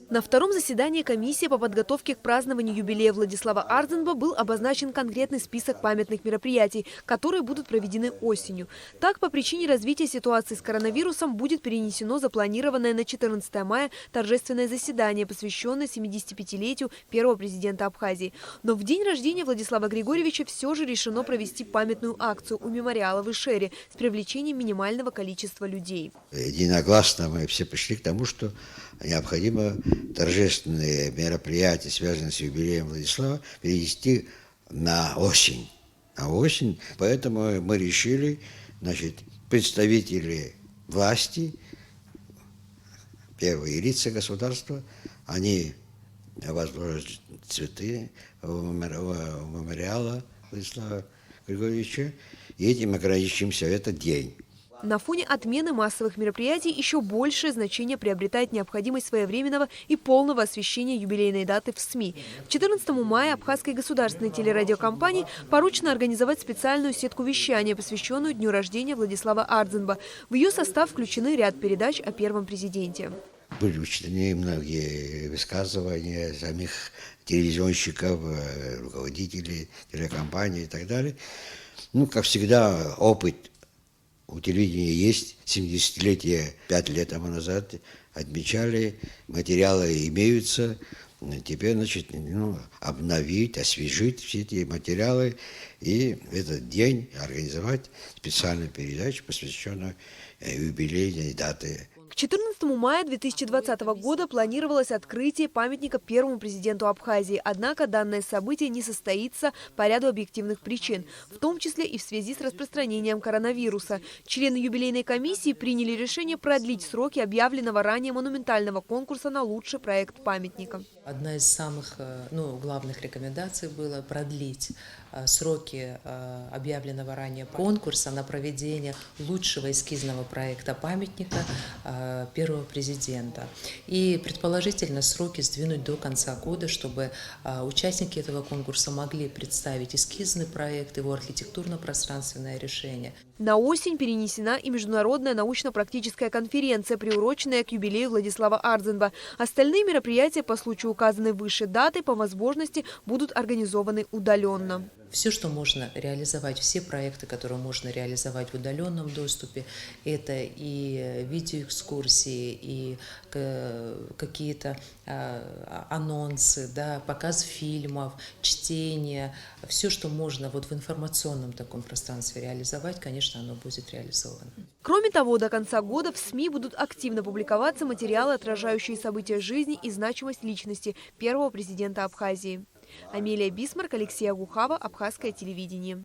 На втором заседании комиссии по подготовке к празднованию юбилея Владислава Ардзинба был обозначен конкретный список памятных мероприятий, которые будут проведены осенью. Так, по причине развития ситуации с коронавирусом будет перенесено запланированное на 14 мая торжественное заседание, посвященное 75-летию первого президента Абхазии. Но в день рождения Владислава Григорьевича все же решено провести памятную акцию у мемориала в Ишере с привлечением минимального количества людей. Единогласно мы все пришли к тому, что необходимо торжественные мероприятия, связанные с юбилеем Владислава, перенести на осень. Поэтому мы решили, представители власти, первые лица государства, они возложат цветы в мемориала Владислава Григорьевича, и этим ограничимся в этот день. На фоне отмены массовых мероприятий еще большее значение приобретает необходимость своевременного и полного освещения юбилейной даты в СМИ. К 14 мая Абхазской государственной телерадиокомпании поручено организовать специальную сетку вещания, посвященную дню рождения Владислава Ардзинба. В ее состав включены ряд передач о первом президенте. Были учтены многие высказывания самих телевизионщиков, руководителей телекомпаний и так далее. Как всегда, опыт у телевидения есть. 70-летие 5 лет тому назад отмечали, материалы имеются. Теперь, обновить, освежить все эти материалы и в этот день организовать специальную передачу, посвященную юбилейной дате. К 14 мая 2020 года планировалось открытие памятника первому президенту Абхазии. Однако данное событие не состоится по ряду объективных причин, в том числе и в связи с распространением коронавируса. Члены юбилейной комиссии приняли решение продлить сроки объявленного ранее монументального конкурса на лучший проект памятника. Одна из самых главных рекомендаций была продлить сроки объявленного ранее конкурса на проведение лучшего эскизного проекта памятника первого президента. И предположительно сроки сдвинуть до конца года, чтобы участники этого конкурса могли представить эскизный проект, его архитектурно-пространственное решение. На осень перенесена и международная научно-практическая конференция, приуроченная к юбилею Владислава Ардзинба. Остальные мероприятия по случаю указанной выше даты по возможности будут организованы удаленно. Все, что можно реализовать, все проекты, которые можно реализовать в удаленном доступе, это и видеоэкскурсии, и какие-то анонсы, показ фильмов, чтение. Все, что можно в информационном таком пространстве реализовать, конечно, оно будет реализовано. Кроме того, до конца года в СМИ будут активно публиковаться материалы, отражающие события жизни и значимость личности первого президента Абхазии. Амелия Бисмарк, Алексей Агухава, Абхазское телевидение.